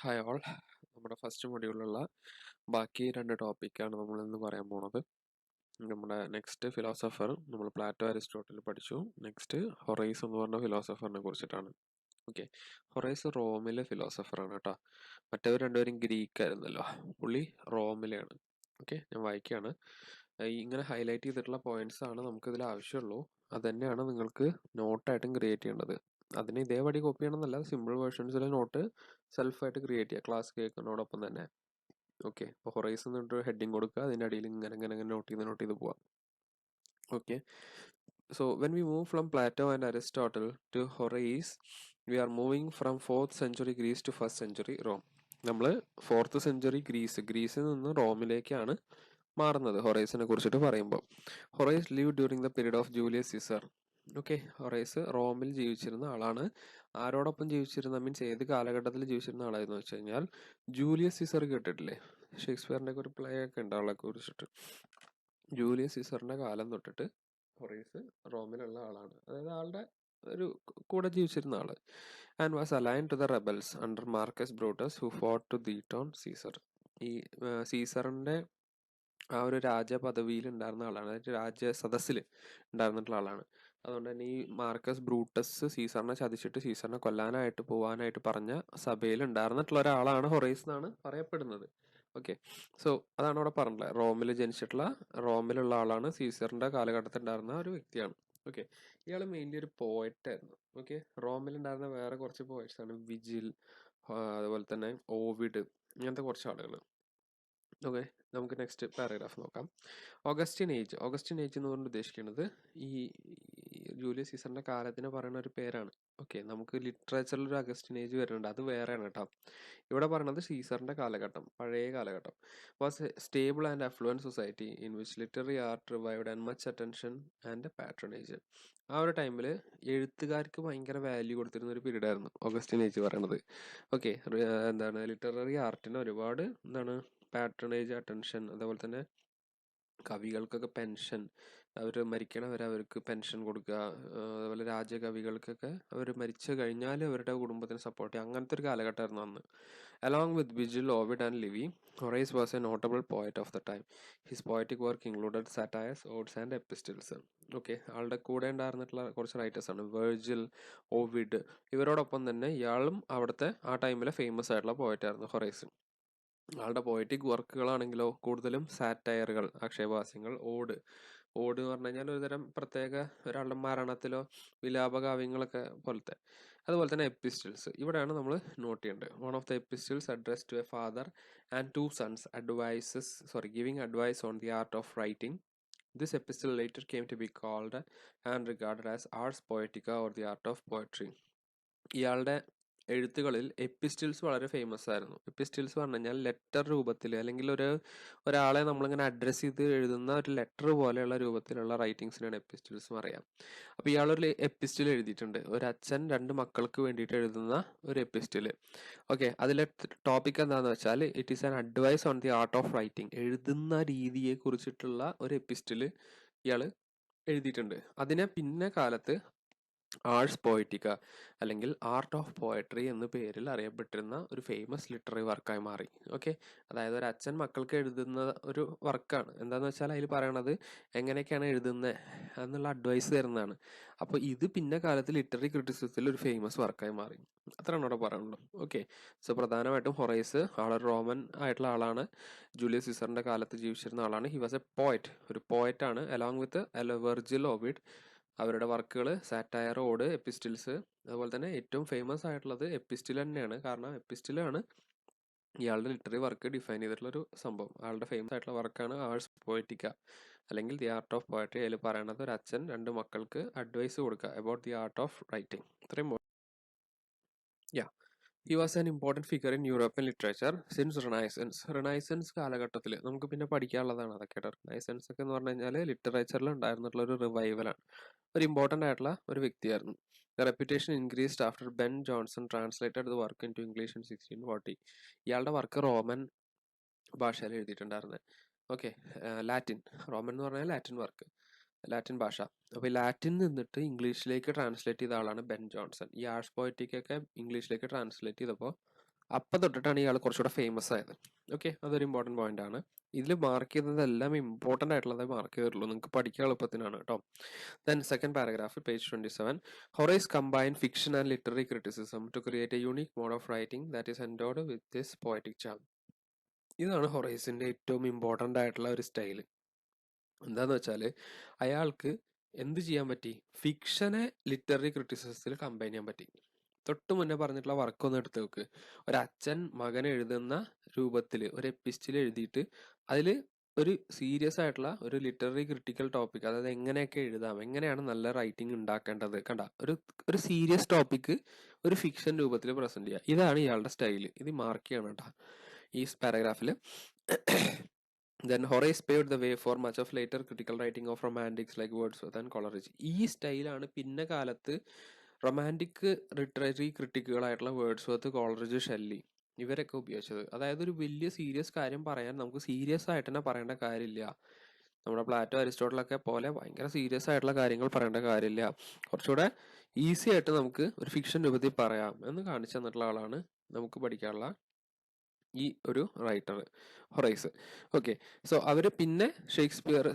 Hi all, നമ്മുടെ first മൊഡ്യൂളിലുള്ള ബാക്കി രണ്ട് ടോപ്പിക്കാണ് നമ്മൾ ഇന്ന് പറയാൻ പോണത്. നമ്മുടെ നെക്സ്റ്റ് ഫിലോസഫർ നമ്മൾ പ്ലാറ്റോ അരിസ്റ്റോട്ടിൽ പഠിച്ചു. നെക്സ്റ്റ് ഹൊറൈസ് എന്ന് പറഞ്ഞ ഫിലോസഫറിനെ കുറിച്ചിട്ടാണ്. ഓക്കെ, ഹൊറൈസ് റോമിലെ ഫിലോസഫറാണ് കേട്ടോ. മറ്റവർ രണ്ടുപേരും ഗ്രീക്ക് ആയിരുന്നല്ലോ, പുള്ളി റോമിലെയാണ്. ഓക്കെ, ഞാൻ വായിക്കുകയാണ്. ഇങ്ങനെ ഹൈലൈറ്റ് ചെയ്തിട്ടുള്ള പോയിന്റ്സ് ആണ് നമുക്കിതിൽ ആവശ്യമുള്ളൂ. അത് തന്നെയാണ് നിങ്ങൾക്ക് നോട്ടായിട്ടും ക്രിയേറ്റ് ചെയ്യേണ്ടത്. അതിന് ഇതേപടി കോപ്പി ചെയ്യണമെന്നല്ല, സിമ്പിൾ വേർഷൻസിലെ നോട്ട് സെൽഫായിട്ട് ക്രിയേറ്റ് ചെയ്യുക ക്ലാസ് കേൾക്കുന്നതോടൊപ്പം തന്നെ. ഓക്കെ, അപ്പോൾ ഹൊറൈസ് എന്നിട്ട് ഹെഡിങ് കൊടുക്കുക, അതിൻ്റെ അടിയിൽ ഇങ്ങനെ ഇങ്ങനെ ഇങ്ങനെ നോട്ട് ചെയ്ത് പോവാം. Okay, so when we move from Plato and Aristotle to Horace, we are moving from 4th century Greece to 1st century Rome. നമ്മൾ 4th century ഗ്രീസിൽ നിന്ന് റോമിലേക്കാണ് മാറുന്നത് ഹൊറൈസിനെ കുറിച്ചിട്ട് പറയുമ്പോൾ. Horace lived during the period of Julius Caesar. Okay, Horace റോമിൽ ജീവിച്ചിരുന്ന ആളാണ്. ആരോടൊപ്പം ജീവിച്ചിരുന്ന മീൻസ് ഏത് കാലഘട്ടത്തിൽ ജീവിച്ചിരുന്ന ആളായിരുന്നു വെച്ച് കഴിഞ്ഞാൽ ജൂലിയസ് സീസർ കേട്ടിട്ടില്ലേ? ഷേക്സ്പിയറിന്റെ ഒക്കെ ഒരു പ്ലേ ഒക്കെ ഉണ്ട് ആളെ കുറിച്ചിട്ട്. ജൂലിയസ് സീസറിന്റെ കാലം തൊട്ടിട്ട് ഹൊറൈസ് റോമിലുള്ള ആളാണ്. അതായത് ആളുടെ ഒരു കൂടെ ജീവിച്ചിരുന്ന ആള്. And was align to the rebels under Marcus Brutus who fought to beat on Caesar. ഈ സീസറിന്റെ ആ ഒരു രാജപദവിയിൽ ഉണ്ടായിരുന്ന ആളാണ്, അതായത് രാജ്യ സദസ്സിൽ ഉണ്ടായിരുന്നിട്ടുള്ള ആളാണ്. അതുകൊണ്ട് തന്നെ ഈ മാർക്കസ് ബ്രൂട്ടസ് സീസറിനെ ചതിച്ചിട്ട് സീസറിനെ കൊല്ലാനായിട്ട് പോവാനായിട്ട് പറഞ്ഞ സഭയിൽ ഉണ്ടായിരുന്നിട്ടുള്ള ഒരാളാണ് ഹൊറൈസ് എന്നാണ് പറയപ്പെടുന്നത്. ഓക്കെ, സോ അതാണ് അവിടെ പറഞ്ഞത്. റോമിൽ ജനിച്ചിട്ടുള്ള റോമിലുള്ള ആളാണ്, സീസറിന്റെ കാലഘട്ടത്തിൽ ഉണ്ടായിരുന്ന ഒരു വ്യക്തിയാണ്. ഓക്കെ, ഇയാൾ മെയിൻലി ഒരു പോയറ്റ് ആയിരുന്നു. ഓക്കെ, റോമിൽ ഉണ്ടായിരുന്ന വേറെ കുറച്ച് പോയറ്റ്സ് ആണ് വിജിൽ, അതുപോലെ തന്നെ ഓവിഡ്, ഇങ്ങനത്തെ കുറച്ച് ആളുകൾ. ഓക്കെ, നമുക്ക് നെക്സ്റ്റ് പാരഗ്രാഫ് നോക്കാം. ഓഗസ്റ്റിൻ ഏജ് എന്ന് പറഞ്ഞ് ഉദ്ദേശിക്കുന്നത് ഈ ജൂലിയസ് സീസറിന്റെ കാലത്തിന് പറയുന്ന ഒരു പേരാണ്. ഓക്കെ, നമുക്ക് ലിറ്ററേച്ചറിൽ ഒരു അഗസ്റ്റിൻ ഏജ് വരുന്നുണ്ട്, അത് വേറെയാണ് കേട്ടോ. ഇവിടെ പറയുന്നത് സീസറിന്റെ കാലഘട്ടം, പഴയ കാലഘട്ടം. Was A stable and affluent society in which literary art revived and much attention and patronage. ആ ഒരു ടൈമിൽ എഴുത്തുകാർക്ക് ഭയങ്കര വാല്യൂ കൊടുത്തിരുന്ന ഒരു പീരീഡ് ആയിരുന്നു ഓഗസ്റ്റിൻ ഏജ് പറയുന്നത്. ഓക്കെ, എന്താണ് ലിറ്റററി ആർട്ടിന് ഒരുപാട് എന്താണ് പാട്രണേജ്, അറ്റൻഷൻ, അതേപോലെ തന്നെ കവികൾക്കൊക്കെ പെൻഷൻ, അവർ മരിക്കണവരെ അവർക്ക് പെൻഷൻ കൊടുക്കുക. അതുപോലെ രാജകവികൾക്കൊക്കെ അവർ മരിച്ചു കഴിഞ്ഞാൽ അവരുടെ കുടുംബത്തിന് സപ്പോർട്ട് ചെയ്യുക, അങ്ങനത്തെ ഒരു കാലഘട്ടമായിരുന്നു അന്ന്. Along with Virgil, Ovid and Livy, Horace was a notable poet of the time. His poetic work included satires, odes and epistles. Okay, ആളുടെ കൂടെ ഉണ്ടായിരുന്നിട്ടുള്ള കുറച്ച് റൈറ്റേഴ്സാണ് വെർജിൽ, ഓവിഡ്. ഇവരോടൊപ്പം തന്നെ ഇയാളും അവിടുത്തെ ആ ടൈമിലെ ഫേമസ് ആയിട്ടുള്ള പോയറ്റായിരുന്നു ഹൊറൈസ്. ആളുടെ പോയറ്റിക് വർക്കുകളാണെങ്കിലോ കൂടുതലും സാറ്റയറുകൾ, ആക്ഷേപഹാസ്യങ്ങൾ, ഓട് എന്ന് പറഞ്ഞു കഴിഞ്ഞാൽ ഒരുതരം പ്രത്യേക ഒരാളുടെ മരണത്തിലോ വിലാപകാവ്യങ്ങളൊക്കെ പോലത്തെ. അതുപോലെ തന്നെ എപ്പിസ്റ്റൽസ്, ഇവിടെയാണ് നമ്മൾ നോട്ട് ചെയ്യേണ്ടത്. One of the epistles address to a father and to sons giving advice on the art of writing. This epistle later came to be called and regarded as Ars Poetica or the art of poetry. ഇയാളുടെ എഴുത്തുകളിൽ എപ്പിസ്റ്റിൽസ് വളരെ famous ആയിരുന്നു. എപ്പിസ്റ്റിൽസ് പറഞ്ഞു കഴിഞ്ഞാൽ letter രൂപത്തിൽ, അല്ലെങ്കിൽ ഒരാളെ നമ്മളിങ്ങനെ address ചെയ്ത് എഴുതുന്ന ഒരു ലെറ്റർ പോലെയുള്ള രൂപത്തിലുള്ള റൈറ്റിങ്സിനാണ് എപ്പിസ്റ്റിൽസ് പറയാം. അപ്പോൾ ഇയാളൊരു എപ്പിസ്റ്റിൽ എഴുതിയിട്ടുണ്ട്, ഒരു അച്ഛൻ രണ്ട് മക്കൾക്ക് വേണ്ടിയിട്ട് എഴുതുന്ന ഒരു എപ്പിസ്റ്റിൽ. ഓക്കെ, അതിലെ ടോപ്പിക് എന്താണെന്ന് വെച്ചാൽ it is an advice on the art of writing. എഴുതുന്ന രീതിയെ കുറിച്ചിട്ടുള്ള ഒരു എപ്പിസ്റ്റിൽ ഇയാൾ എഴുതിയിട്ടുണ്ട്. അതിനെ പിന്നെ കാലത്ത് ആർട്സ് പോയറ്റിക്ക അല്ലെങ്കിൽ ആർട്ട് ഓഫ് പോയട്രി എന്ന പേരിൽ അറിയപ്പെട്ടിരുന്ന ഒരു ഫേമസ് ലിറ്റററി വർക്കായി മാറി. ഓക്കെ, അതായത് ഒരു അച്ഛൻ മക്കൾക്ക് എഴുതുന്ന ഒരു വർക്കാണ്. എന്താന്ന് വെച്ചാൽ അതിൽ പറയണത് എങ്ങനെയൊക്കെയാണ് എഴുതുന്നത് എന്നുള്ള അഡ്വൈസ് തരുന്നതാണ്. അപ്പോൾ ഇത് പിന്നെ കാലത്ത് ലിറ്റററി ക്രിറ്റിസിസത്തിൽ ഒരു ഫേമസ് വർക്കായി മാറി. അത്രയാണ് അവിടെ പറയുന്നത്. ഓക്കെ, സോ പ്രധാനമായിട്ടും ഹൊറൈസ് ആളൊരു റോമൻ ആയിട്ടുള്ള ആളാണ്, ജൂലിയസ് സീസറിന്റെ കാലത്ത് ജീവിച്ചിരുന്ന ആളാണ്. ഹി വാസ് എ പോയറ്റ്, ഒരു പോയറ്റാണ്. അലോങ് വിത്ത് വെർജിൽ, ഓവിഡ്, അവരുടെ വർക്കുകൾ സാറ്റയർ, ഓട്, എപ്പിസ്റ്റിൽസ്. അതുപോലെ തന്നെ ഏറ്റവും ഫേമസ് ആയിട്ടുള്ളത് എപ്പിസ്റ്റിൽ തന്നെയാണ്. കാരണം എപ്പിസ്റ്റിലാണ് ഇയാളുടെ ലിറ്റററി വർക്ക് ഡിഫൈൻ ചെയ്തിട്ടുള്ള ഒരു സംഭവം. ആളുടെ ഫേമസ് ആയിട്ടുള്ള വർക്കാണ് ആർട്സ് പോയറ്റിക്ക അല്ലെങ്കിൽ ദി ആർട്ട് ഓഫ് പോയട്രി. അതിൽ പറയണത് ഒരു അച്ഛൻ രണ്ട് മക്കൾക്ക് അഡ്വൈസ് കൊടുക്കുക about the art of writing. ഇത്രയും he was an important figure in European literature since renaissance കാലഘട്ടത്തിൽ നമുക്ക് പിന്നെ പഠിക്കാനുള്ളതാണ് അതൊക്കെ. റിനൈസൻസ് ഒക്കെ എന്ന് പറഞ്ഞു കഴിഞ്ഞാൽ ലിറ്ററേച്ചറിൽ ഉണ്ടായിരുന്നിട്ടുള്ള ഒരു റിവൈവലാണ്. ഒരു ഇമ്പോർട്ടൻ്റ് ആയിട്ടുള്ള ഒരു വ്യക്തിയായിരുന്നു. The reputation increased after Ben Jonson translated the work into English in 1640. ഇയാളുടെ വർക്ക് റോമൻ ഭാഷയിൽ എഴുതിയിട്ടുണ്ടായിരുന്നത്. ഓക്കെ, ലാറ്റിൻ, റോമൻ എന്ന് പറഞ്ഞാൽ ലാറ്റിൻ വർക്ക്, ലാറ്റിൻ ഭാഷ. അപ്പോൾ ലാറ്റിൻ നിന്നിട്ട് ഇംഗ്ലീഷിലേക്ക് ട്രാൻസ്ലേറ്റ് ചെയ്ത ആളാണ് ബെൻ ജോൺസൺ. ഈ ആർട്സ് പോയറ്റിക് ഒക്കെ ഇംഗ്ലീഷിലേക്ക് ട്രാൻസ്ലേറ്റ് ചെയ്തപ്പോൾ അപ്പം തൊട്ടിട്ടാണ് ഇയാൾ കുറച്ചുകൂടെ ഫേമസ് ആയത്. ഓക്കെ, അതൊരു ഇമ്പോർട്ടൻറ്റ് പോയിന്റ് ആണ്. ഇതിൽ മാർക്ക് ചെയ്യുന്നതെല്ലാം ഇമ്പോർട്ടൻ്റ് ആയിട്ടുള്ളതേ മാർക്ക് ചെയ്തിട്ടുള്ളൂ, നിങ്ങൾക്ക് പഠിക്കാൻ എളുപ്പത്തിനാണ് കേട്ടോ. Then second paragraph, page 27. Horace combine fiction and literary criticism to create a unique mode of writing that is endowed with this poetic charm. ഇതാണ് ഹൊറൈസിൻ്റെ ഏറ്റവും ഇമ്പോർട്ടൻ്റ് ആയിട്ടുള്ള ഒരു സ്റ്റൈൽ. എന്താന്ന് വെച്ചാൽ അയാൾക്ക് എന്ത് ചെയ്യാൻ പറ്റി, ഫിക്ഷനെ ലിറ്റററി ക്രിറ്റിസിസത്തിൽ കമ്പൈൻ ചെയ്യാൻ പറ്റി. തൊട്ട് മുന്നേ പറഞ്ഞിട്ടുള്ള വർക്കൊന്ന് എടുത്ത് വെക്ക്. ഒരച്ഛൻ മകൻ എഴുതുന്ന രൂപത്തിൽ ഒരു എപ്പിസ്റ്റിൽ എഴുതിയിട്ട് അതിൽ ഒരു സീരിയസ് ആയിട്ടുള്ള ഒരു ലിറ്റററി ക്രിട്ടിക്കൽ ടോപ്പിക്, അതായത് എങ്ങനെയൊക്കെ എഴുതാം, എങ്ങനെയാണ് നല്ല റൈറ്റിംഗ് ഉണ്ടാക്കേണ്ടത്, കണ്ട ഒരു സീരിയസ് ടോപ്പിക്ക് ഒരു ഫിക്ഷൻ രൂപത്തിൽ പ്രസന്റ് ചെയ്യുക. ഇതാണ് ഇയാളുടെ സ്റ്റൈല്. ഇത് മാർക്ക് ചെയ്യണം കേട്ടോ ഈ പാരഗ്രാഫിൽ. Then Horace paved the way for much of later critical writing of romantics like Wordsworth and Coleridge. ഈ സ്റ്റൈലാണ് പിന്നെ കാലത്ത് റൊമാൻറ്റിക് ലിറ്റററി ക്രിട്ടിക്കുകളായിട്ടുള്ള വേർഡ്സ്വർത്ത്, കോളറിഡ്ജ്, ഷെല്ലി ഇവരൊക്കെ ഉപയോഗിച്ചത്. അതായത് ഒരു വലിയ സീരിയസ് കാര്യം പറയാൻ നമുക്ക് സീരിയസ് ആയിട്ട് തന്നെ പറയേണ്ട കാര്യമില്ല. നമ്മുടെ പ്ലാറ്റോ അരിസ്റ്റോട്ടിലൊക്കെ പോലെ ഭയങ്കര സീരിയസ് ആയിട്ടുള്ള കാര്യങ്ങൾ പറയേണ്ട കാര്യമില്ല. കുറച്ചുകൂടെ ഈസി ആയിട്ട് നമുക്ക് ഒരു ഫിക്ഷൻ രൂപത്തിൽ പറയാം എന്ന് കാണിച്ചു തന്നിട്ടുള്ള ആളാണ് നമുക്ക് പഠിക്കാനുള്ള ഈ ഒരു റൈറ്റർ ഹൊറൈസ്. ഓക്കെ, സോ അവർ പിന്നെ ഷേക്സ്പിയർ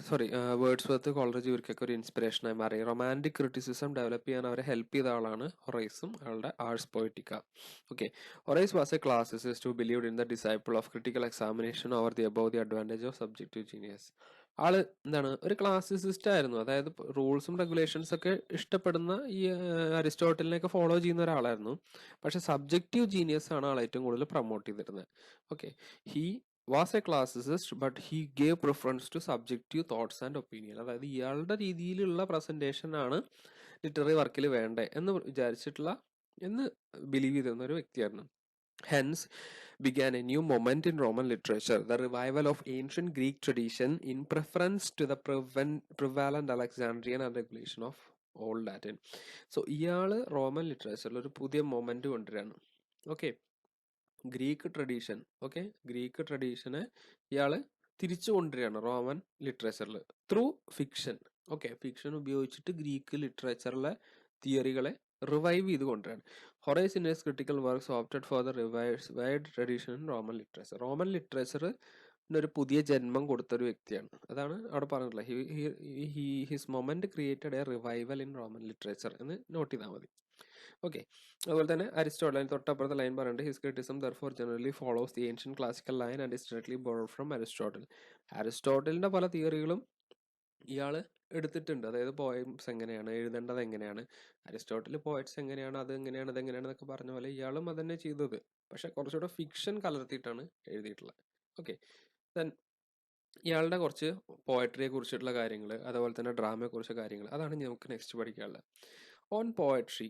വേർഡ്സ്വർത്ത്, കോളറിഡ്ജ് ഇവർക്കൊക്കെ ഒരു ഇൻസ്പിറേഷനായി മാറി. റൊമാൻറ്റിക് ക്രിറ്റിസിസം ഡെവലപ്പ് ചെയ്യാൻ അവരെ ഹെൽപ്പ് ചെയ്ത ആളാണ് ഹൊറൈസും അയാളുടെ Ars Poetica. Okay, Horace was a classicist who believed in the disciple of critical examination over the above the advantage of subjective genius. ആള് എന്താണ്, ഒരു ക്ലാസിസിസ്റ്റ് ആയിരുന്നു. അതായത് റൂൾസും റെഗുലേഷൻസ് ഒക്കെ ഇഷ്ടപ്പെടുന്ന ഈ അരിസ്റ്റോട്ടലിനെയൊക്കെ ഫോളോ ചെയ്യുന്ന ഒരാളായിരുന്നു. പക്ഷെ സബ്ജക്റ്റീവ് ജീനിയസ് ആണ് ആൾ ഏറ്റവും കൂടുതൽ പ്രൊമോട്ട് ചെയ്തിരുന്നത്. Okay, he was a classicist but he gave preference to subjective thoughts and opinion. അതായത് ഇയാളുടെ രീതിയിലുള്ള പ്രസന്റേഷൻ ആണ് ലിറ്റററി വർക്കിൽ വേണ്ടേ എന്ന് വിചാരിച്ചിട്ടുള്ള, എന്ന് ബിലീവ് ചെയ്തിരുന്ന ഒരു വ്യക്തിയായിരുന്നു. Hence began a new moment in Roman literature, the revival of ancient Greek tradition in preference to the prevalent Alexandrian and regulation of Old Latin. So ഇയാള് റോമൻ ലിറ്ററേച്ചറിൽ ഒരു പുതിയ മൊമെന്റ് കൊണ്ടുവരികയാണ്. Okay, Greek tradition, okay, Greek ട്രഡീഷനെ ഇയാള് തിരിച്ചു കൊണ്ടുവരികയാണ് Roman ലിറ്ററേച്ചറിൽ ത്രൂ ഫിക്ഷൻ. ഓക്കെ, ഫിക്ഷൻ ഉപയോഗിച്ചിട്ട് ഗ്രീക്ക് ലിറ്ററേച്ചറിലെ തിയറികളെ റിവൈവ് ചെയ്ത് കൊണ്ടുവരാണ്. Horace in his critical works opted for the revived tradition in Roman literature. Roman literature ഒരു പുതിയ ജന്മം കൊടുത്തൊരു വ്യക്തിയാണ്. അതാണ് അവിടെ പറഞ്ഞിട്ടുള്ളത്. His moment created a revival in Roman literature എന്ന് നോട്ട് ചെയ്താൽ മതി. ഓക്കെ, അതുപോലെ തന്നെ അരിസ്റ്റോട്ടൽ തൊട്ടപ്പുറത്തെ ലൈൻ പറയുന്നുണ്ട്, his criticism therefore generally follows the ancient classical line and is directly borrowed from Aristotle. അരിസ്റ്റോട്ടലിന്റെ പല തിയറികളും ഇയാൾ എടുത്തിട്ടുണ്ട്. അതായത് പോയംസ് എങ്ങനെയാണ് എഴുതേണ്ടത്, എങ്ങനെയാണ് അരിസ്റ്റോട്ടിൽ പോയറ്റ്സ് എങ്ങനെയാണ്, അത് എങ്ങനെയാണ്, ഇതെങ്ങനെയാണെന്നൊക്കെ പറഞ്ഞ പോലെ ഇയാളും അത് തന്നെ ചെയ്തത്. പക്ഷെ കുറച്ചുകൂടെ ഫിക്ഷൻ കലർത്തിയിട്ടാണ് എഴുതിയിട്ടുള്ളത്. ഓക്കെ, ദെൻ ഇയാളുടെ കുറച്ച് പോയട്രിയെ കുറിച്ചിട്ടുള്ള കാര്യങ്ങൾ, അതുപോലെ തന്നെ ഡ്രാമയെ കുറിച്ച കാര്യങ്ങൾ, അതാണ് നമുക്ക് നെക്സ്റ്റ് പഠിക്കാനുള്ളത്. On poetry,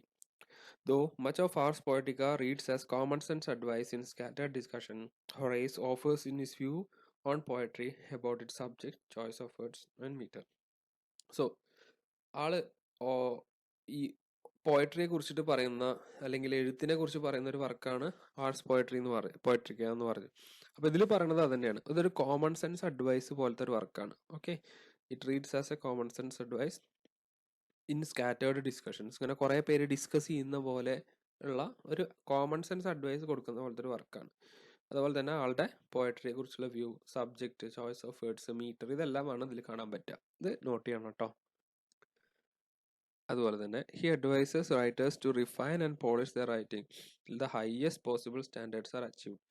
though much of Ars Poetica reads as common sense advice in scattered discussion, Horace offers in his view on poetry about its subject, choice of words and meter. So ആള് ഈ പോയട്രിയെ കുറിച്ചിട്ട് പറയുന്ന, അല്ലെങ്കിൽ എഴുത്തിനെ കുറിച്ച് പറയുന്ന ഒരു വർക്കാണ് ആർട്സ് പോയട്രി എന്ന് പോയട്രിക്ക എന്ന് പറഞ്ഞു. അപ്പൊ ഇതിൽ പറയുന്നത് അത് തന്നെയാണ്. ഇതൊരു കോമൺ സെൻസ് അഡ്വൈസ് പോലത്തെ ഒരു വർക്കാണ്. Okay, it reads as a common sense advice in scattered discussions. ഇങ്ങനെ കുറെ പേര് ഡിസ്കസ് ചെയ്യുന്ന പോലെ ഉള്ള ഒരു കോമൺ സെൻസ് അഡ്വൈസ് കൊടുക്കുന്ന പോലത്തെ ഒരു വർക്കാണ്. അതുപോലെ തന്നെ ആളുടെ പോയട്രിയെ കുറിച്ചുള്ള view, subject, choice of words, metre, ഇതെല്ലാമാണ് ഇതിൽ കാണാൻ പറ്റുക. ഇത് നോട്ട് ചെയ്യണം കേട്ടോ. അതുപോലെ തന്നെ he advises writers to refine and polish the writing till the highest possible standards are achieved.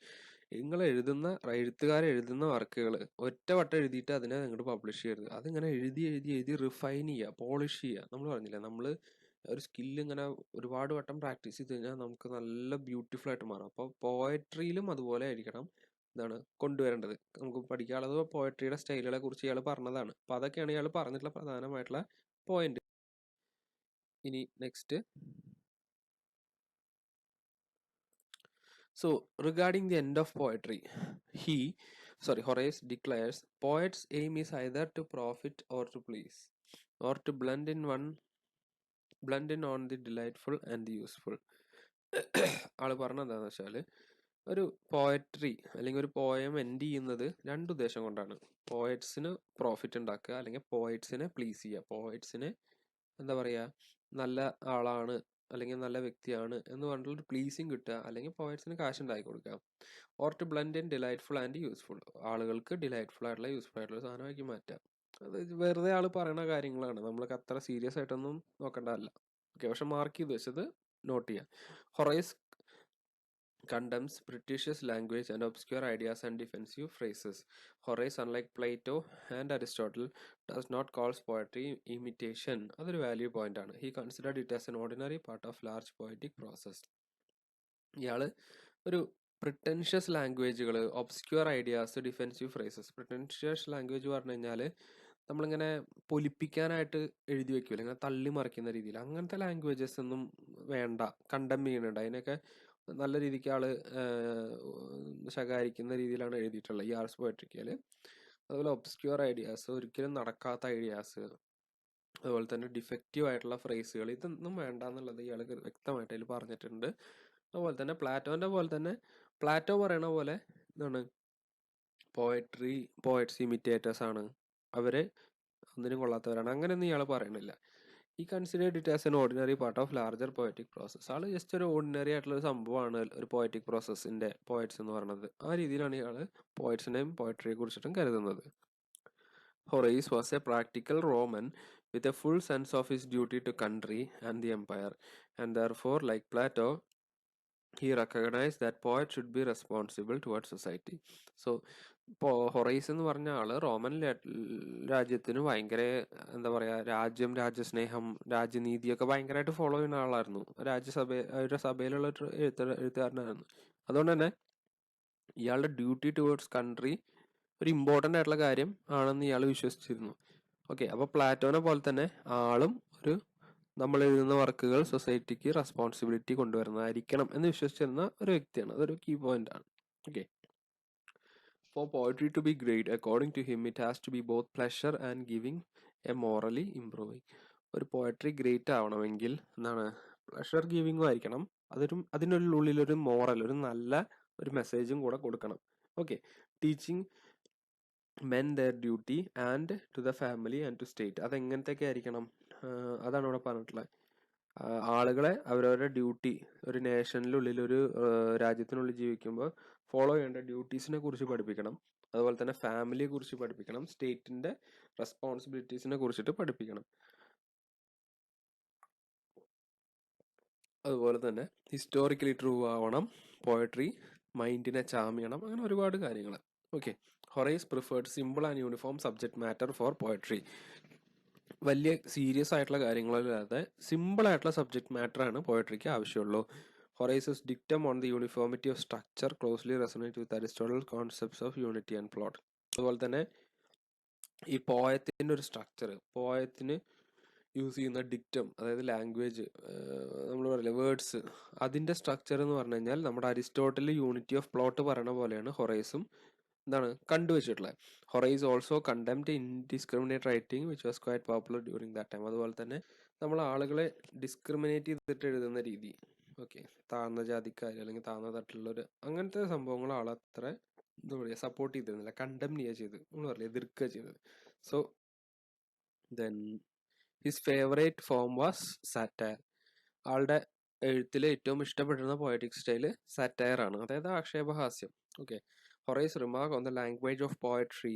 നിങ്ങൾ എഴുതുന്ന വർക്കുകൾ ഒറ്റ വട്ടം എഴുതിയിട്ട് അതിനെ നിങ്ങോട്ട് പബ്ലിഷ് ചെയ്യരുത്. അതിങ്ങനെ എഴുതി റിഫൈൻ ചെയ്യുക, പോളിഷ് ചെയ്യുക. നമ്മൾ പറഞ്ഞില്ലേ, നമ്മൾ ഒരു സ്കില്ല് ഇങ്ങനെ ഒരുപാട് വട്ടം പ്രാക്ടീസ് ചെയ്ത് കഴിഞ്ഞാൽ നമുക്ക് നല്ല ബ്യൂട്ടിഫുൾ ആയിട്ട് മാറും. അപ്പോൾ പോയട്രിയിലും അതുപോലെ ആയിരിക്കണം എന്താണ് കൊണ്ടുവരേണ്ടത്. നമുക്ക് പഠിക്കാനുള്ളത് പോയട്രിയുടെ സ്റ്റൈലുകളെ കുറിച്ച് ഇയാൾ പറഞ്ഞതാണ്. അപ്പോൾ അതൊക്കെയാണ് ഇയാൾ പറഞ്ഞിട്ടുള്ള പ്രധാനമായിട്ടുള്ള പോയിന്റ്. ഇനി next, so regarding the end of poetry, Horace declares, poets aim is either to profit or to please, or to blend in on the delightful and the useful. ആള് പറഞ്ഞത് എന്താണെന്ന് വെച്ചാൽ, ഒരു പോയട്രി അല്ലെങ്കിൽ ഒരു പോയം എൻഡ് ചെയ്യുന്നത് രണ്ട് ഉദ്ദേശം കൊണ്ടാണ്. പോയറ്റ്സിന് പ്രോഫിറ്റ് ഉണ്ടാക്കുക, അല്ലെങ്കിൽ പോയറ്റ്സിനെ പ്ലീസ് ചെയ്യുക. പോയറ്റ്സിനെ എന്താ പറയുക, നല്ല ആളാണ്, അല്ലെങ്കിൽ നല്ല വ്യക്തിയാണ് എന്ന് പറഞ്ഞിട്ടൊരു പ്ലീസിങ് കിട്ടുക, അല്ലെങ്കിൽ പോയറ്റ്സിന് കാശ് ഉണ്ടാക്കി കൊടുക്കുക. Or to blend in delightful and useful, ആളുകൾക്ക് ഡിലൈറ്റ്ഫുൾ ആയിട്ടുള്ള യൂസ്ഫുൾ ആയിട്ടുള്ള സാധനമാക്കി മാറ്റാം. അത് വെറുതെ ആൾ പറയുന്ന കാര്യങ്ങളാണ്, നമ്മൾക്ക് അത്ര സീരിയസ് ആയിട്ടൊന്നും നോക്കേണ്ടതല്ല. ഓക്കെ, പക്ഷെ മാർക്ക് ചെയ്ത് വെച്ചത് നോട്ട് ചെയ്യാം. Horace condemns pretentious language and obscure ideas and defensive phrases. Horace, unlike Plato and Aristotle, does not call poetry imitation. അതൊരു വാല്യൂ പോയിന്റ് ആണ്. He considered it as an ordinary part of large poetic process. ഇയാള് ഒരു pretentious ലാംഗ്വേജുകൾ, obscure ideas, defensive phrases. Pretentious language പറഞ്ഞു കഴിഞ്ഞാൽ നമ്മളിങ്ങനെ പൊലിപ്പിക്കാനായിട്ട് എഴുതി വെക്കൂല, ഇങ്ങനെ തള്ളി മറിക്കുന്ന രീതിയിൽ, അങ്ങനത്തെ ലാംഗ്വേജസ് ഒന്നും വേണ്ട, കണ്ടം ചെയ്യുന്നുണ്ട്. അതിനൊക്കെ നല്ല രീതിക്ക് ആള് ശകാരിക്കുന്ന രീതിയിലാണ് എഴുതിയിട്ടുള്ളത് ഈ ആർട്സ് പോയട്രിക്കല്. അതുപോലെ ഒബ്സ്ക്യൂർ ഐഡിയാസ്, ഒരിക്കലും നടക്കാത്ത ഐഡിയാസ്, അതുപോലെ തന്നെ ഡിഫക്റ്റീവ് ആയിട്ടുള്ള ഫ്രേസുകൾ, ഇതൊന്നും വേണ്ട എന്നുള്ളത് ഇയാൾ വ്യക്തമായിട്ട് അതിൽ പറഞ്ഞിട്ടുണ്ട്. അതുപോലെ തന്നെ പ്ലാറ്റോന്റെ പോലെ തന്നെ, പ്ലാറ്റോ പറയണ പോലെ എന്താണ്, പോയറ്റ്സ് ഇമിറ്റേറ്റേഴ്സ് ആണ്, അവര് ഒന്നിനും കൊള്ളാത്തവരാണ്, അങ്ങനെയൊന്നും ഇയാൾ പറയണില്ല. ഈ considered it as an ordinary part of larger poetic process. ആള് ജസ്റ്റ് ഒരു ഓർഡിനറി ആയിട്ടുള്ള ഒരു സംഭവമാണ് ഒരു പോയറ്റിക് പ്രോസസ്സിന്റെ പോയറ്റ്സ് എന്ന് പറയുന്നത്. ആ രീതിയിലാണ് ഇയാൾ പോയറ്റ്സിനെയും പോയട്രിയെ കുറിച്ചിട്ടും കരുതുന്നത്. Horace was a practical Roman with a full sense of his duty to country and the empire, and therefore, like Plato, he recognized that poets should be responsible towards society. So, ഇപ്പോൾ Horace എന്ന് പറഞ്ഞ ആള് Roman രാജ്യത്തിന് ഭയങ്കര എന്താ പറയാ, രാജ്യസ്നേഹം, രാജ്യനീതിയൊക്കെ ഭയങ്കരമായിട്ട് follow ചെയ്യുന്ന ആളായിരുന്നു. അവരുടെ സഭയിലുള്ള ഒരു എഴുത്തുകാരനായിരുന്നു. അതുകൊണ്ട് തന്നെ ഇയാളുടെ ഡ്യൂട്ടി ടുവേർഡ്സ് കൺട്രി ഒരു ഇമ്പോർട്ടൻ്റ് ആയിട്ടുള്ള കാര്യം ആണെന്ന് ഇയാൾ വിശ്വസിച്ചിരുന്നു. ഓക്കെ, അപ്പോൾ പ്ലാറ്റോനെ പോലെ തന്നെ ആളും നമ്മൾ എഴുതുന്ന വർക്കുകൾ സൊസൈറ്റിക്ക് റെസ്പോൺസിബിലിറ്റി കൊണ്ടുവരുന്നതായിരിക്കണം എന്ന് വിശ്വസിച്ചിരുന്ന ഒരു വ്യക്തിയാണ്. അതൊരു കീ പോയിന്റ് ആണ്. Okay, for poetry to be great, according to him, it has to be both pleasure and giving, a morally improving. ഒരു പോയട്രി ഗ്രേറ്റ് ആവണമെങ്കിൽ എന്താണ്, പ്ലഷർ ഗിവിങ്ങും ആയിരിക്കണം, അതിനുള്ളിൽ ഒരു മോറൽ, ഒരു നല്ല ഒരു മെസ്സേജും കൂടെ കൊടുക്കണം. Okay, teaching men their duty and to the family and to state. അതെങ്ങനത്തെയൊക്കെ ആയിരിക്കണം, അതാണ് ഇവിടെ പറഞ്ഞിട്ടുള്ളത്. ആളുകളെ അവരവരുടെ ഡ്യൂട്ടി, ഒരു നേഷനിലുള്ളിൽ, ഒരു രാജ്യത്തിനുള്ളിൽ ജീവിക്കുമ്പോൾ ഫോളോ ചെയ്യേണ്ട ഡ്യൂട്ടീസിനെ കുറിച്ച് പഠിപ്പിക്കണം. അതുപോലെ തന്നെ ഫാമിലിയെ കുറിച്ച് പഠിപ്പിക്കണം, സ്റ്റേറ്റിന്റെ റെസ്പോൺസിബിലിറ്റീസിനെ കുറിച്ചിട്ട് പഠിപ്പിക്കണം. അതുപോലെ തന്നെ ഹിസ്റ്റോറിക്കലി ട്രൂ ആവണം പോയട്രി, മൈൻഡിനെ ചാം ചെയ്യണം, അങ്ങനെ ഒരുപാട് കാര്യങ്ങൾ. Okay, Horace preferred simple and uniform subject matter for poetry. വലിയ സീരിയസ് ആയിട്ടുള്ള കാര്യങ്ങളില്ലാതെ സിമ്പിൾ ആയിട്ടുള്ള സബ്ജക്ട് മാറ്റർ ആണ് പോയട്രിക്ക് ആവശ്യമുള്ളൂ. Horace's dictum on the uniformity of structure closely resonate with Aristotle concepts of unity and plot. അതുപോലെ തന്നെ ഈ പോയത്തിന്റെ ഒരു സ്ട്രക്ചർ, പോയത്തിന് യൂസ് ചെയ്യുന്ന ഡിക്റ്റം, അതായത് ലാംഗ്വേജ്, നമ്മൾ പറയില്ലേ വേർഡ്സ്, അതിന്റെ സ്ട്രക്ചർ എന്ന് പറഞ്ഞു കഴിഞ്ഞാൽ നമ്മുടെ അരിസ്റ്റോട്ടൽ യൂണിറ്റി ഓഫ് പ്ലോട്ട് പറയണ പോലെയാണ് ഹൊറൈസും എന്താണ് കണ്ടുവച്ചിട്ടുള്ളത്. Horace also condemned indiscriminate writing which was quite popular during that time. അതുപോലെ തന്നെ നമ്മൾ ആളുകളെ ഡിസ്ക്രിമിനേറ്റ് ചെയ്തിട്ട് എഴുതുന്ന രീതി, ഓക്കെ, താഴ്ന്ന ജാതിക്കാർ അല്ലെങ്കിൽ താഴ്ന്ന തട്ടിലുള്ളവർ, അങ്ങനത്തെ സംഭവങ്ങൾ ആളത്ര എന്താ പറയുക സപ്പോർട്ട് ചെയ്തിരുന്നില്ല, കണ്ടം ചെയ്യുക ചെയ്ത്, നമ്മൾ പറയില്ല എതിർക്കുക ചെയ്തത്. So then his favourite form was satire. ആളുടെ എഴുത്തിൽ ഏറ്റവും ഇഷ്ടപ്പെടുന്ന പോയറ്റിക് സ്റ്റൈല് സാറ്റയർ ആണ്, അതായത് ആക്ഷേപഹാസ്യം. Okay, Horace remark on the language of poetry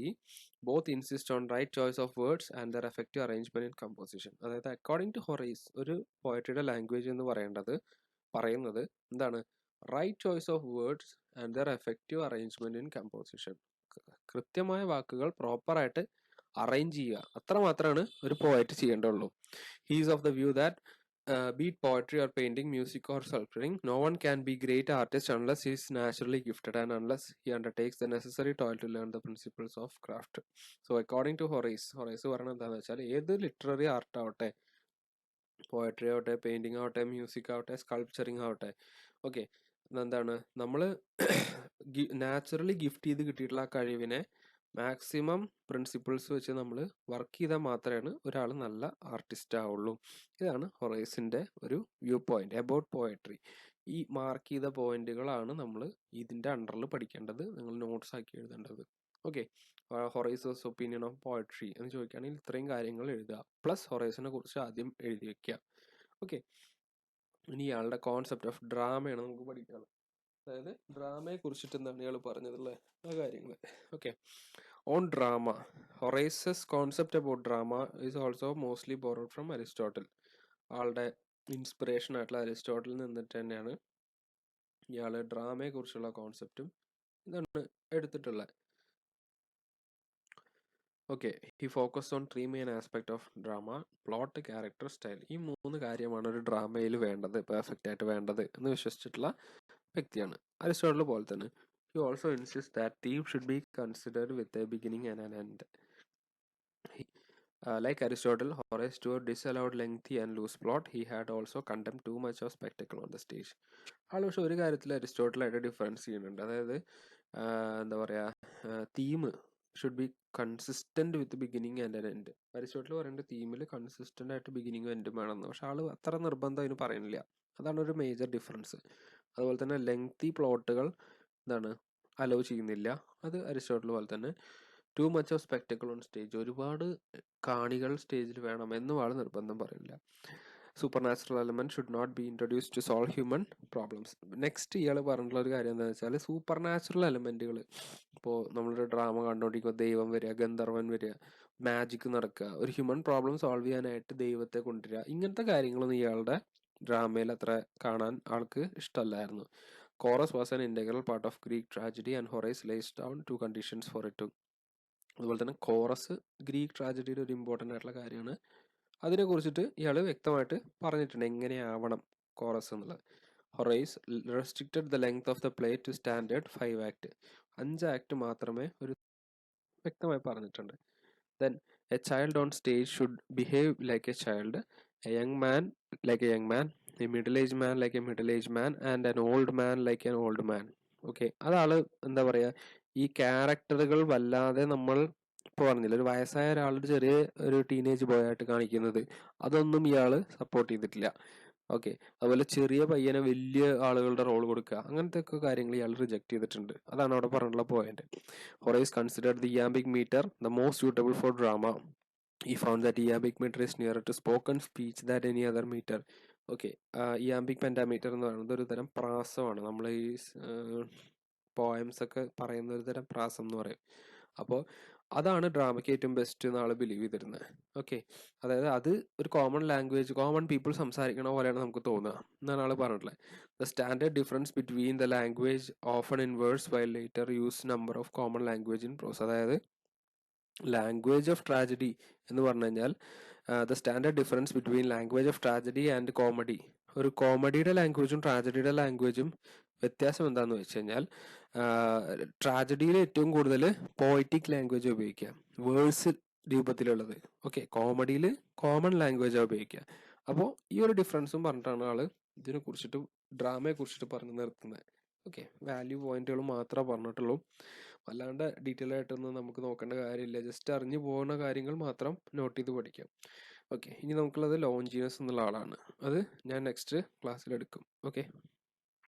both insist on right choice of words and their effective arrangement in composition. അതായത് according to Horace ഒരു പോയട്രിയുടെ ലാംഗ്വേജ് എന്ന് പറയുന്നത് എന്താണ്, right choice of words and their effective arrangement in composition. കൃത്യമായ വാക്കുകൾ പ്രോപ്പറായിട്ട് arrange ചെയ്യുക, അത്ര മാത്രമാണ് ഒരു പോയറ്റ് ചെയ്യേണ്ടുള്ളൂ. He's of the view that be it poetry or painting, music or sculpturing, no one can be great artist unless he is naturally gifted and unless he undertakes the necessary toil to learn the principles of craft. So according to Horace പറയുന്നത് എന്താണെന്ന് വെച്ചാൽ, ഏത് literary art ആവട്ടെ, poetry ആവട്ടെ, painting ആവട്ടെ, music ആവട്ടെ, സ്കൾപ്ചറിങ് ആവട്ടെ, okay, എന്താണ് നമ്മൾ നാച്ചുറലി ഗിഫ്റ്റ് ചെയ്ത് കിട്ടിയിട്ടുള്ള ആ കഴിവിനെ മാക്സിമം പ്രിൻസിപ്പിൾസ് വെച്ച് നമ്മൾ വർക്ക് ചെയ്താൽ മാത്രമേ ഒരാൾ നല്ല ആർട്ടിസ്റ്റ് ആവുള്ളൂ. ഇതാണ് ഹൊറൈസിന്റെ ഒരു വ്യൂ പോയിന്റ് അബൌട്ട് പോയട്രി. ഈ മാർക്ക് ചെയ്ത പോയിന്റുകളാണ് നമ്മൾ ഇതിന്റെ അണ്ടറിൽ പഠിക്കേണ്ടത്, നിങ്ങൾ നോട്ട്സ് ആക്കി എഴുതേണ്ടത്. ഓക്കെ, ഹൊറൈസസ് ഒപ്പീനിയൻ ഓഫ് പോയട്രി എന്ന് ചോദിക്കുകയാണെങ്കിൽ ഇത്രയും കാര്യങ്ങൾ എഴുതുക, പ്ലസ് ഹൊറൈസിനെ കുറിച്ച് ആദ്യം എഴുതി വെക്കുക. ഓക്കെ, ഇനി ഇയാളുടെ കോൺസെപ്റ്റ് ഓഫ് ഡ്രാമയാണ് നമുക്ക് പഠിക്കാനുള്ളത്. അതായത് ഡ്രാമയെ കുറിച്ചിട്ട് എന്താണ് ഇയാൾ പറഞ്ഞതുള്ള ആ കാര്യങ്ങൾ. Okay, on drama, Horace's concept about drama is also mostly borrowed from Aristotle. ആളുടെ ഇൻസ്പിറേഷൻ ആയിട്ടുള്ള അരിസ്റ്റോട്ടിൽ നിന്നിട്ട് തന്നെയാണ് ഇയാൾ ഡ്രാമയെ കുറിച്ചുള്ള കോൺസെപ്റ്റും ഇതാണ് എടുത്തിട്ടുള്ളത്. Okay, he focus on 3 main aspect of drama: plot, character, style. ഈ 3 കാര്യമാണ് ഒരു ഡ്രാമയിൽ വേണ്ടത്, പെർഫെക്റ്റ് ആയിട്ട് വേണ്ടത് എന്ന് വിശ്വസിച്ചിട്ടുള്ള വ്യക്തിയാണ് അരിസ്റ്റോട്ടിൽ പോലെ തന്നെ. He also insist that theme should be considered with a beginning and an end. Like Aristotle, Horace disallowed lengthy and loose plot. He had also condemned too much of spectacle on the stage. ആൾ പക്ഷെ ഒരു കാര്യത്തിൽ അരിസ്റ്റോട്ടിലായിട്ട് difference ചെയ്യുന്നുണ്ട്. അതായത് എന്താ പറയുക, theme should be consistent with beginning and an end. Aristotle പറയുന്നത് തീമിൽ consistent ആയിട്ട് ബിഗിനിങ്ങും എൻഡും വേണമെന്ന്. പക്ഷെ ആൾ അത്ര നിർബന്ധം അതിന് പറയുന്നില്ല. അതാണ് ഒരു മേജർ ഡിഫറൻസ്. അതുപോലെ തന്നെ ലെങ്തി പ്ലോട്ടുകൾ എന്താണ് അലോ ചെയ്യുന്നില്ല. അത് അരിസ്റ്റോട്ടിൽ പോലെ തന്നെ. Too much of spectacle on stage, ഒരുപാട് കാണികൾ സ്റ്റേജിൽ വേണം എന്നും ആൾ നിർബന്ധം പറയുന്നില്ല. Supernatural element should not be introduce to solve human problems. Next ഇയാൾ പറഞ്ഞിട്ടുള്ള ഒരു കാര്യം എന്താണെന്ന് വെച്ചാൽ, സൂപ്പർ നാച്ചുറൽ എലമെന്റുകൾ, ഇപ്പോൾ നമ്മളൊരു ഡ്രാമ കണ്ടുകൊണ്ടിരിക്കുമ്പോൾ ദൈവം വരിക, ഗന്ധർവൻ വരിക, മാജിക് നടക്കുക, ഒരു ഹ്യൂമൻ പ്രോബ്ലം സോൾവ് ചെയ്യാനായിട്ട് ദൈവത്തെ കൊണ്ടുവരിക, ഇങ്ങനത്തെ കാര്യങ്ങളൊന്നും ഇയാളുടെ ഡ്രാമയിൽ അത്ര കാണാൻ ആൾക്ക് ഇഷ്ടമല്ലായിരുന്നു. Chorus was an integral part of Greek tragedy and Horace lays down 2 conditions for it. അതുപോലെ തന്നെ കോറസ് ഗ്രീക്ക് ട്രാജഡിയുടെ ഒരു ഇമ്പോർട്ടൻ്റ് ആയിട്ടുള്ള കാര്യമാണ്. അതിനെ കുറിച്ചിട്ട് ഇയാൾ വ്യക്തമായിട്ട് പറഞ്ഞിട്ടുണ്ട് എങ്ങനെയാവണം കോറസ് എന്നുള്ളത്. Horace restricted the length of the play to standard 5 act. 5 act മാത്രമേ ഒരു വ്യക്തമായി പറഞ്ഞിട്ടുണ്ട്. Then a child on stage should behave like a child, a young man like a young man, a middle age man like a middle age man and an old man like an old man. Okay, അതാള് എന്താ പറയുക, ഈ ക്യാരക്ടറുകൾ വല്ലാതെ നമ്മൾ ഇപ്പോൾ പറഞ്ഞില്ല, ഒരു വയസ്സായ ഒരാളുടെ ചെറിയ ഒരു ടീനേജ് ബോയ് ആയിട്ട് കാണിക്കുന്നത്, അതൊന്നും ഇയാള് സപ്പോർട്ട് ചെയ്തിട്ടില്ല. ഓക്കെ, അതുപോലെ ചെറിയ പയ്യനെ വലിയ ആളുകളുടെ റോൾ കൊടുക്കുക, അങ്ങനത്തെ ഒക്കെ കാര്യങ്ങൾ ഇയാൾ റിജക്ട് ചെയ്തിട്ടുണ്ട്. അതാണ് അവിടെ പറഞ്ഞിട്ടുള്ള point. Horace considered the iambic meter the most suitable for drama. He found that iambic meter is nearer to spoken speech than any other meter. Okay, iambic pentameter എന്ന് പറയുന്നത് ഒരു തരം പ്രാസമാണ്. നമ്മൾ ഈ പോയംസ് ഒക്കെ പറയുന്ന ഒരു തരം പ്രാസം എന്ന് പറയും. അപ്പോൾ അതാണ് ഡ്രാമയ്ക്ക് ഏറ്റവും ബെസ്റ്റ് എന്ന് ആൾ ബിലീവ് ചെയ്തിരുന്നത്. ഓക്കെ, അതായത് അത് ഒരു കോമൺ ലാംഗ്വേജ്, കോമൺ പീപ്പിൾ സംസാരിക്കണ പോലെയാണ് നമുക്ക് തോന്നുക എന്നാണ് ആൾ പറഞ്ഞിട്ടുള്ളത്. The standard difference between the language often in words while later use number of common language in prose. അതായത് ലാംഗ്വേജ് ഓഫ് ട്രാജഡി എന്ന് പറഞ്ഞു കഴിഞ്ഞാൽ the standard difference between language of tragedy and comedy. ഒരു കോമഡിയുടെ ലാംഗ്വേജും ട്രാജഡിയുടെ ലാംഗ്വേജും വ്യത്യാസം എന്താണെന്ന് വെച്ച് കഴിഞ്ഞാൽ, ട്രാജഡിയിൽ ഏറ്റവും കൂടുതൽ പോയറ്റിക് ലാംഗ്വേജ് ഉപയോഗിക്കുക, വേഴ്സ് രൂപത്തിലുള്ളത്. ഓക്കെ, കോമഡിയിൽ കോമൺ ലാംഗ്വേജ് ഉപയോഗിക്കുക. അപ്പോൾ ഈ ഒരു ഡിഫറൻസും പറഞ്ഞിട്ടാണ് ആള് ഇതിനെ കുറിച്ചിട്ട്, ഡ്രാമയെ കുറിച്ചിട്ട് പറഞ്ഞു നിർത്തുന്നത്. ഓക്കെ, വാല്യൂ പോയിന്റുകൾ മാത്രമേ പറഞ്ഞിട്ടുള്ളൂ, അല്ലാണ്ട് ഡീറ്റെയിൽ ആയിട്ടൊന്നും നമുക്ക് നോക്കേണ്ട കാര്യമില്ല. ജസ്റ്റ് അറിഞ്ഞു പോകുന്ന കാര്യങ്ങൾ മാത്രം നോട്ട് ചെയ്ത് പഠിക്കാം. ഓക്കെ, ഇനി നമുക്കുള്ളത് ലോഞ്ചിനസ് എന്നുള്ള ആളാണ്. അത് ഞാൻ നെക്സ്റ്റ് ക്ലാസ്സിൽ എടുക്കും. ഓക്കെ.